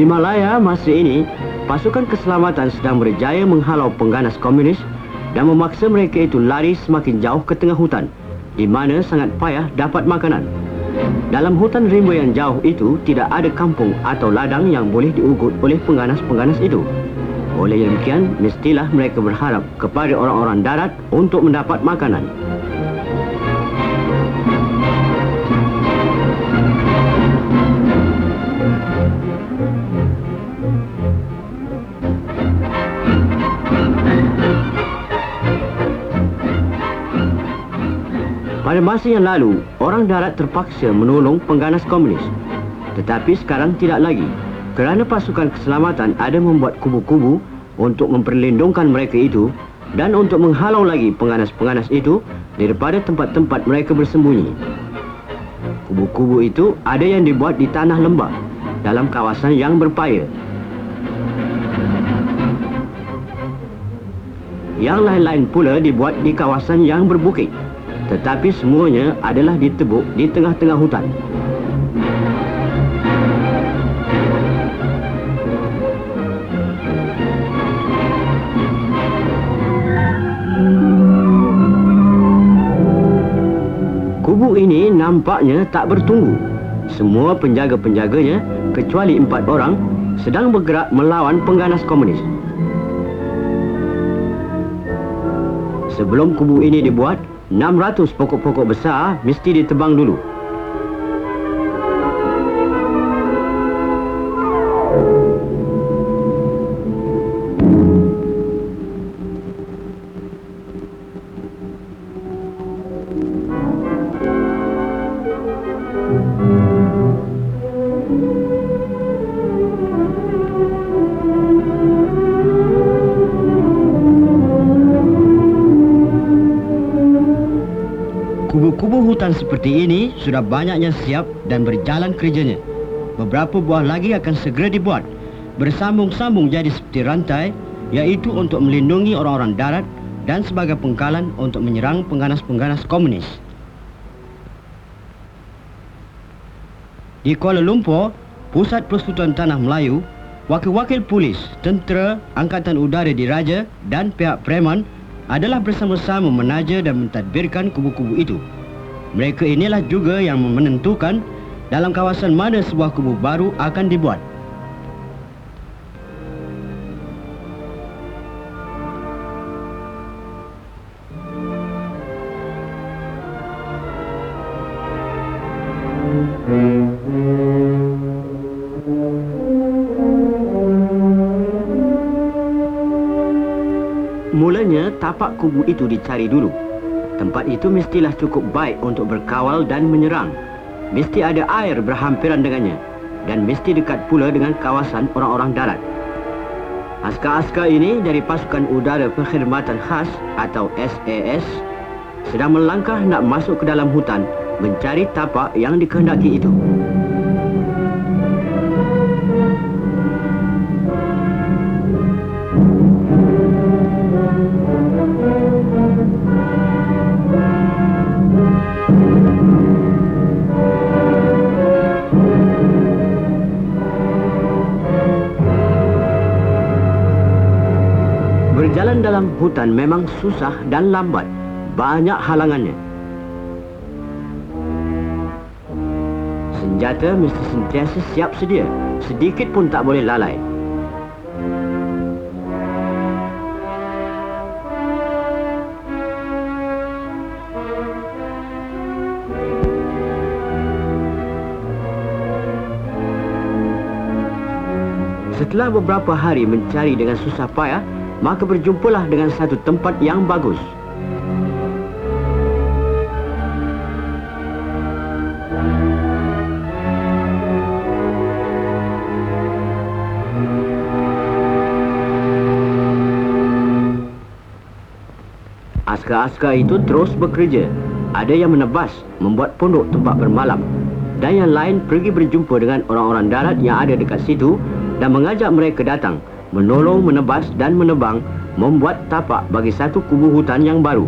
Di Malaya masa ini, pasukan keselamatan sedang berjaya menghalau pengganas komunis dan memaksa mereka itu lari semakin jauh ke tengah hutan, di mana sangat payah dapat makanan. Dalam hutan rimba yang jauh itu, tidak ada kampung atau ladang yang boleh diugut oleh pengganas-pengganas itu. Oleh demikian, mestilah mereka berharap kepada orang-orang darat untuk mendapat makanan. Pada masa yang lalu, orang darat terpaksa menolong pengganas komunis. Tetapi sekarang tidak lagi, kerana pasukan keselamatan ada membuat kubu-kubu untuk memperlindungkan mereka itu dan untuk menghalau lagi pengganas-pengganas itu daripada tempat-tempat mereka bersembunyi. Kubu-kubu itu ada yang dibuat di tanah lembah dalam kawasan yang berpaya. Yang lain-lain pula dibuat di kawasan yang berbukit. Tetapi semuanya adalah ditebuk di tengah-tengah hutan. Kubu ini nampaknya tak bertunggu. Semua penjaga-penjaganya, kecuali 4 orang, sedang bergerak melawan pengganas komunis. Sebelum kubu ini dibuat, 600 pokok-pokok besar mesti ditebang dulu. Kubu-kubu hutan seperti ini sudah banyaknya siap dan berjalan kerjanya. Beberapa buah lagi akan segera dibuat, bersambung-sambung jadi seperti rantai, iaitu untuk melindungi orang-orang darat dan sebagai pengkalan untuk menyerang pengganas-pengganas komunis. Di Kuala Lumpur, pusat persekutuan tanah Melayu, wakil-wakil polis, tentera, angkatan udara diraja dan pihak preman adalah bersama-sama menaja dan mentadbirkan kubu-kubu itu. Mereka inilah juga yang menentukan dalam kawasan mana sebuah kubu baru akan dibuat. Mulanya, tapak kubu itu dicari dulu. Tempat itu mestilah cukup baik untuk berkawal dan menyerang. Mesti ada air berhampiran dengannya. Dan mesti dekat pula dengan kawasan orang-orang darat. Askar-askar ini dari Pasukan Udara Perkhidmatan Khas atau SAS sedang melangkah nak masuk ke dalam hutan mencari tapak yang dikehendaki itu. Berjalan dalam hutan memang susah dan lambat. Banyak halangannya. Senjata mesti sentiasa siap sedia. Sedikit pun tak boleh lalai. Setelah beberapa hari mencari dengan susah payah, maka berjumpalah dengan satu tempat yang bagus. Askar-askar itu terus bekerja. Ada yang menebas, membuat pondok tempat bermalam. Dan yang lain pergi berjumpa dengan orang-orang darat yang ada dekat situ dan mengajak mereka datang, menolong menebas dan menebang, membuat tapak bagi satu kubu hutan yang baru.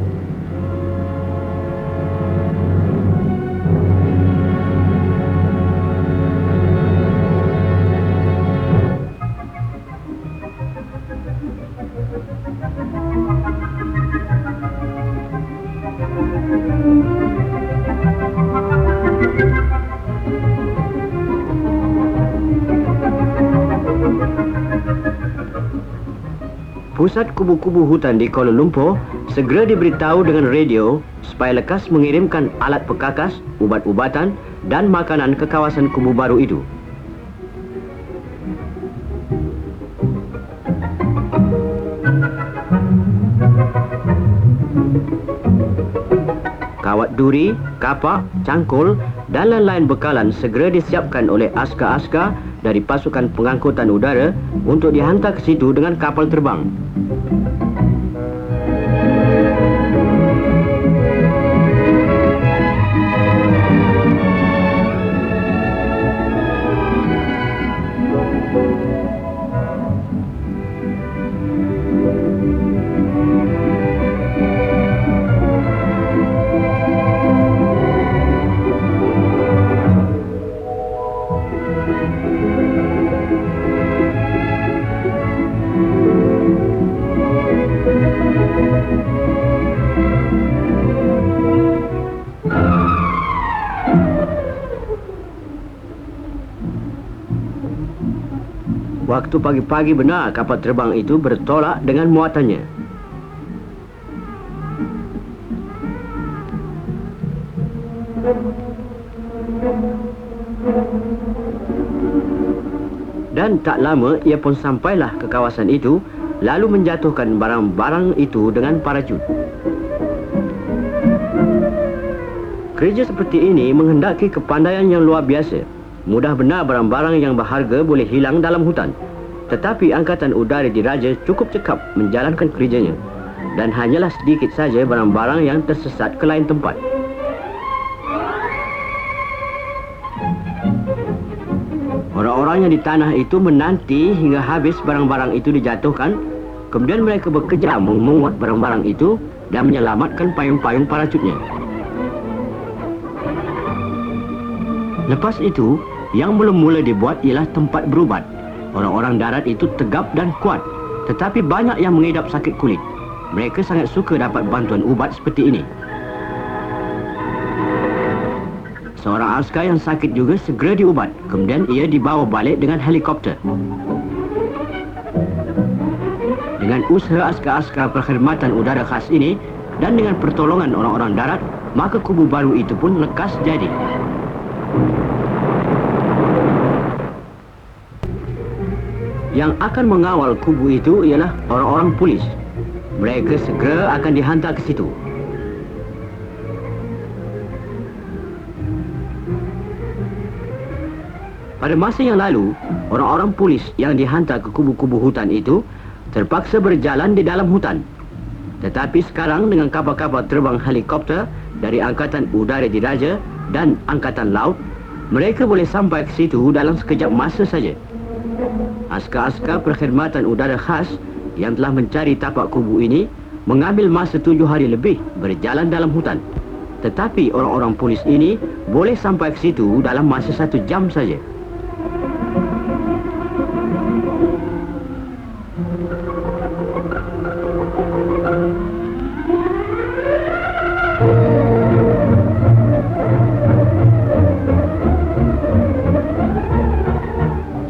Pusat kubu-kubu hutan di Kuala Lumpur segera diberitahu dengan radio supaya lekas mengirimkan alat pekakas, ubat-ubatan dan makanan ke kawasan kubu baru itu. Kawat duri, kapak, cangkul dan lain-lain bekalan segera disiapkan oleh askar-askar dari pasukan pengangkutan udara untuk dihantar ke situ dengan kapal terbang. Waktu pagi-pagi benar kapal terbang itu bertolak dengan muatannya. Dan tak lama ia pun sampailah ke kawasan itu, lalu menjatuhkan barang-barang itu dengan parachut. Kerja seperti ini menghendaki kepandaian yang luar biasa. Mudah benar barang-barang yang berharga boleh hilang dalam hutan. Tetapi Angkatan Udara Diraja cukup cekap menjalankan kerjanya. Dan hanyalah sedikit saja barang-barang yang tersesat ke lain tempat. Orang-orang yang di tanah itu menanti hingga habis barang-barang itu dijatuhkan. Kemudian mereka bekerja memuat barang-barang itu dan menyelamatkan payung-payung parachutnya. Lepas itu, yang belum mula dibuat ialah tempat berubat. Orang-orang darat itu tegap dan kuat, tetapi banyak yang mengidap sakit kulit. Mereka sangat suka dapat bantuan ubat seperti ini. Seorang askar yang sakit juga segera diubat. Kemudian ia dibawa balik dengan helikopter. Dengan usaha askar-askar perkhidmatan udara khas ini dan dengan pertolongan orang-orang darat, maka kubu baru itu pun lekas jadi. Yang akan mengawal kubu itu ialah orang-orang polis. Mereka segera akan dihantar ke situ. Pada masa yang lalu, orang-orang polis yang dihantar ke kubu-kubu hutan itu terpaksa berjalan di dalam hutan. Tetapi sekarang dengan kapal-kapal terbang helikopter dari Angkatan Udara Diraja dan Angkatan Laut, mereka boleh sampai ke situ dalam sekejap masa saja. Askar-askar perkhidmatan udara khas yang telah mencari tapak kubu ini mengambil masa 7 hari lebih berjalan dalam hutan. Tetapi orang-orang polis ini boleh sampai ke situ dalam masa 1 jam saja.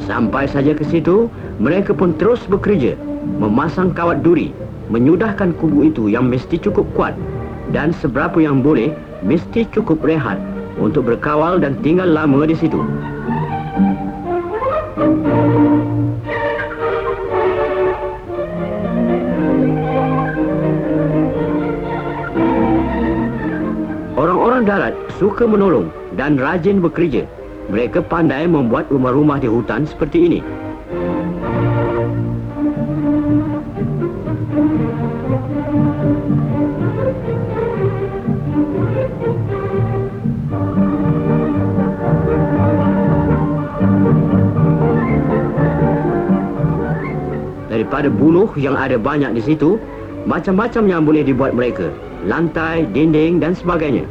Sampai saja ke situ, mereka pun terus bekerja, memasang kawat duri, menyudahkan kubu itu yang mesti cukup kuat, dan seberapa yang boleh, mesti cukup rehat untuk berkawal dan tinggal lama di situ. Orang-orang darat suka menolong dan rajin bekerja. Mereka pandai membuat rumah-rumah di hutan seperti ini. Daripada buluh yang ada banyak di situ, macam-macam yang boleh dibuat mereka. Lantai, dinding dan sebagainya.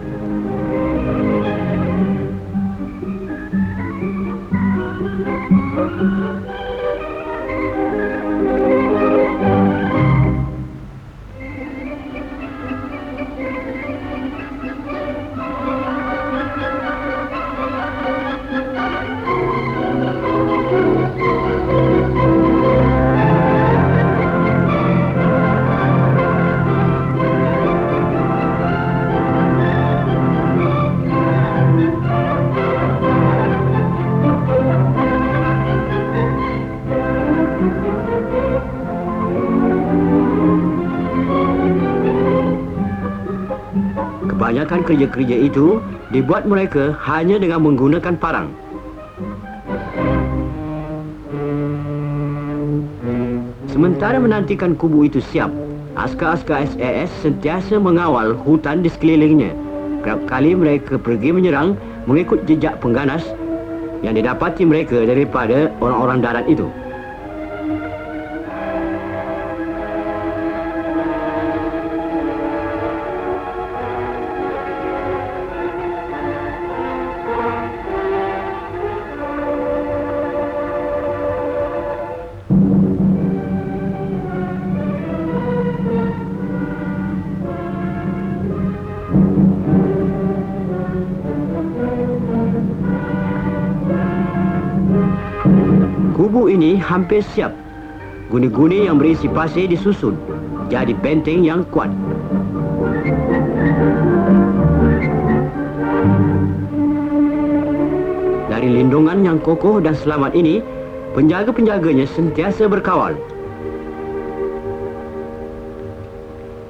kebanyakan kerja-kerja itu dibuat mereka hanya dengan menggunakan parang. Sementara menantikan kubu itu siap, askar-askar SAS sentiasa mengawal hutan di sekelilingnya. Kerap kali mereka pergi menyerang mengikut jejak pengganas yang didapati mereka daripada orang-orang darat itu. Kubu ini hampir siap. Guni-guni yang berisi pasir disusun jadi benteng yang kuat. Dari lindungan yang kokoh dan selamat ini, penjaga-penjaganya sentiasa berkawal.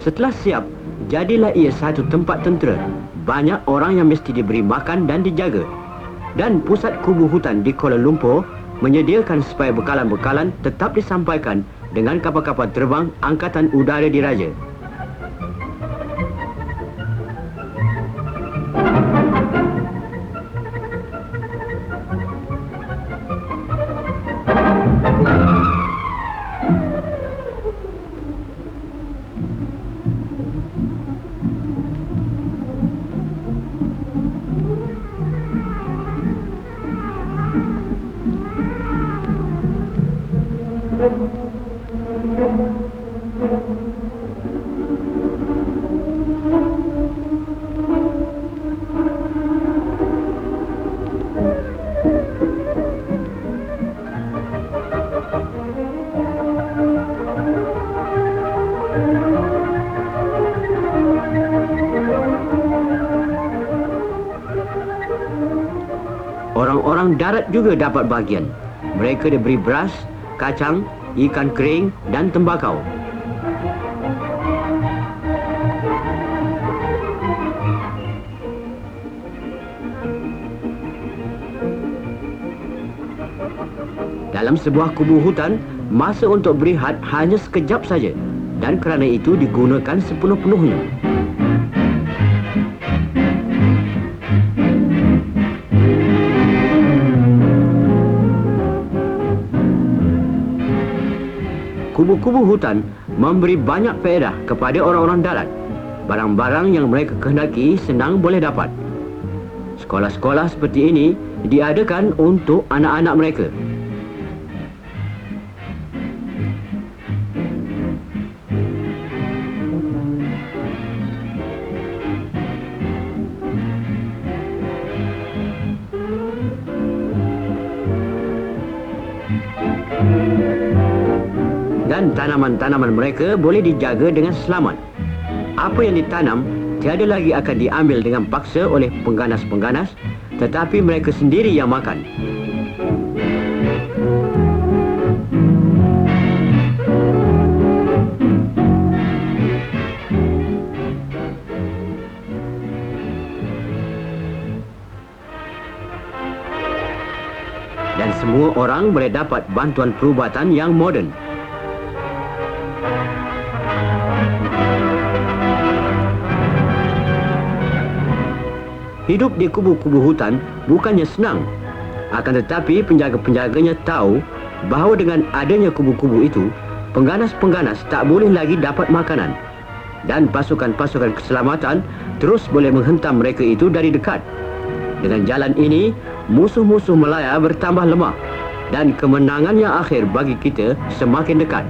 Setelah siap, jadilah ia satu tempat tentera. Banyak orang yang mesti diberi makan dan dijaga. Dan pusat kubu hutan di Kuala Lumpur menyediakan supaya bekalan-bekalan tetap disampaikan dengan kapal-kapal terbang Angkatan Udara Diraja. Orang-orang darat juga dapat bahagian. Mereka diberi beras, kacang, ikan kering dan tembakau. Dalam sebuah kubu hutan, masa untuk berehat hanya sekejap saja dan kerana itu digunakan sepenuh-penuhnya. Kubu-kubu hutan memberi banyak faedah kepada orang-orang darat. Barang-barang yang mereka kehendaki senang boleh dapat. Sekolah-sekolah seperti ini diadakan untuk anak-anak mereka. Dan tanaman-tanaman mereka boleh dijaga dengan selamat. Apa yang ditanam tiada lagi akan diambil dengan paksa oleh pengganas-pengganas, tetapi mereka sendiri yang makan. Dan semua orang boleh dapat bantuan perubatan yang moden. Hidup di kubu-kubu hutan bukannya senang. Akan tetapi penjaga-penjaganya tahu bahawa dengan adanya kubu-kubu itu, pengganas-pengganas tak boleh lagi dapat makanan. Dan pasukan-pasukan keselamatan terus boleh menghentam mereka itu dari dekat. Dengan jalan ini, musuh-musuh Melaya bertambah lemah dan kemenangan yang akhir bagi kita semakin dekat.